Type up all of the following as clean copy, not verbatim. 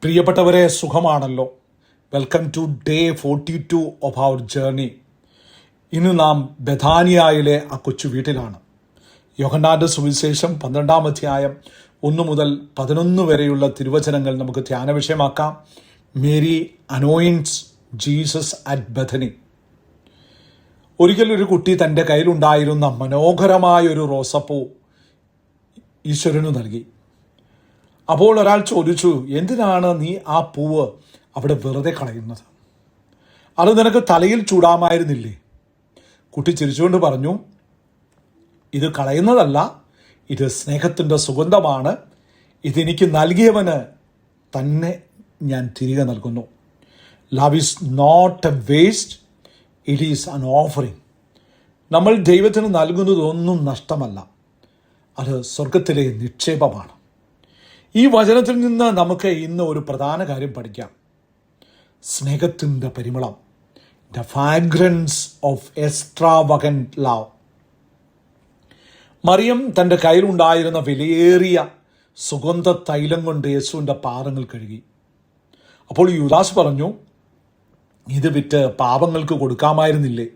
പ്രിയപ്പെട്ടവരെ, സുഖമാണല്ലോ. Welcome to day 42 of our journey. ഇന്ന് നാം ബഥാനിയയിലെ ആ കൊച്ചു വീട്ടിലാണ്. യോഹന്നാന്റെ സുവിശേഷം 12-ാം അധ്യായം 1 മുതൽ 11 വരെയുള്ള തിരുവചനങ്ങൾ നമുക്ക് ധ്യാന വിഷയമാക്കാം. Mary anoints Jesus at Bethany. ഒരിക്കലൊരു കുട്ടി തൻ്റെ കയ്യിലുണ്ടായിരുന്ന മനോഹരമായൊരു റോസപ്പൂ ഈശ്വരനു നൽകി. അപ്പോൾ ഒരാൾ ചോദിച്ചു, എന്തിനാണ് നീ ആ പൂവ് അവിടെ വെറുതെ കളയുന്നത്? അത് നിനക്ക് തലയിൽ ചൂടാമായിരുന്നില്ലേ? കുട്ടി ചിരിച്ചുകൊണ്ട് പറഞ്ഞു, ഇത് കളയുന്നതല്ല, ഇത് സ്നേഹത്തിൻ്റെ സുഗന്ധമാണ്. ഇതെനിക്ക് നൽകിയവന് തന്നെ ഞാൻ തിരികെ നൽകുന്നു. Love is not a waste, it is an offering. നമ്മൾ ദൈവത്തിന് നൽകുന്നതൊന്നും നഷ്ടമല്ല, അത് സ്വർഗത്തിലെ നിക്ഷേപമാണ്. ഈ വചനത്തിൽ നിന്ന് നമുക്ക് ഇന്ന് ഒരു പ്രധാന കാര്യം പഠിക്കാം. സ്നേഹത്തിൻ്റെ പരിമളം, the fragrance of extravagant love. മറിയം തൻ്റെ കയ്യിലുണ്ടായിരുന്ന വിലയേറിയ സുഗന്ധ തൈലം കൊണ്ട് യേശുവിൻ്റെ പാദങ്ങൾ കഴുകി. അപ്പോൾ യൂദാസ് പറഞ്ഞു, ഇത് വിറ്റ് പാപങ്ങൾക്ക് കൊടുക്കാമായിരുന്നില്ലേ?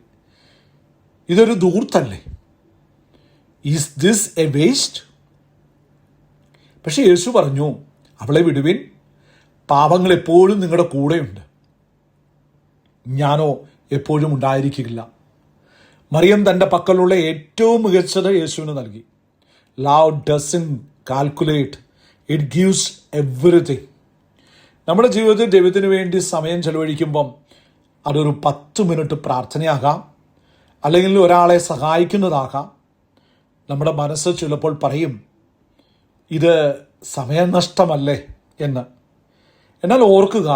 ഇതൊരു ധൂർത്തല്ലേ? Is this a waste? പക്ഷെ യേശു പറഞ്ഞു, അവളെ വിടുവിൻ, പാപങ്ങൾ എപ്പോഴും നിങ്ങളുടെ കൂടെയുണ്ട്, ഞാനോ എപ്പോഴും ഉണ്ടായിരിക്കില്ല. മറിയം തൻ്റെ പക്കലുള്ള ഏറ്റവും മികച്ചത് യേശുവിന് നൽകി. Love doesn't calculate, it gives everything. നമ്മുടെ ജീവിതത്തിൽ ദൈവത്തിന് വേണ്ടി സമയം ചെലവഴിക്കുമ്പം അതൊരു 10 മിനിറ്റ് പ്രാർത്ഥനയാകാം, അല്ലെങ്കിൽ ഒരാളെ സഹായിക്കുന്നതാകാം. നമ്മുടെ മനസ്സ് ചിലപ്പോൾ പറയും, ഇത് സമയനഷ്ടമല്ലേ എന്ന്. എന്നാൽ ഓർക്കുക,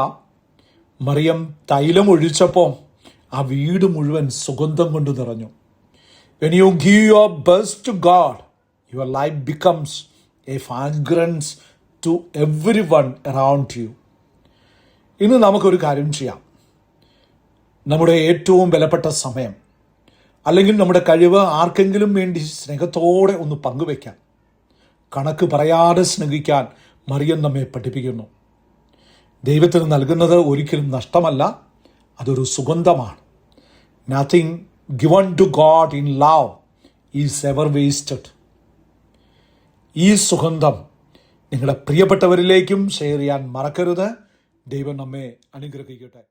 മറിയം തൈലം ഒഴിച്ചപ്പോൾ ആ വീട് മുഴുവൻ സുഗന്ധം കൊണ്ട് നിറഞ്ഞു. When you give your best to God, your life becomes a fragrance to everyone around you. ഇന്ന് നമുക്കൊരു കാര്യം ചെയ്യാം. നമ്മുടെ ഏറ്റവും വിലപ്പെട്ട സമയം അല്ലെങ്കിൽ നമ്മുടെ കഴിവ് ആർക്കെങ്കിലും വേണ്ടി സ്നേഹത്തോടെ ഒന്ന് പങ്കുവയ്ക്കാം. കണക്ക് പറയാതെ സ്നേഹിക്കാൻ മറിയം നമ്മെ പഠിപ്പിക്കുന്നു. ദൈവത്തിന് നൽകുന്നത് ഒരിക്കലും നഷ്ടമല്ല, അതൊരു സുഗന്ധമാണ്. Nothing given to God in love is ever wasted. ഈ സുഗന്ധം നിങ്ങളുടെ പ്രിയപ്പെട്ടവരിലേക്കും ഷെയർ ചെയ്യാൻ മറക്കരുത്. ദൈവം നമ്മെ അനുഗ്രഹിക്കട്ടെ.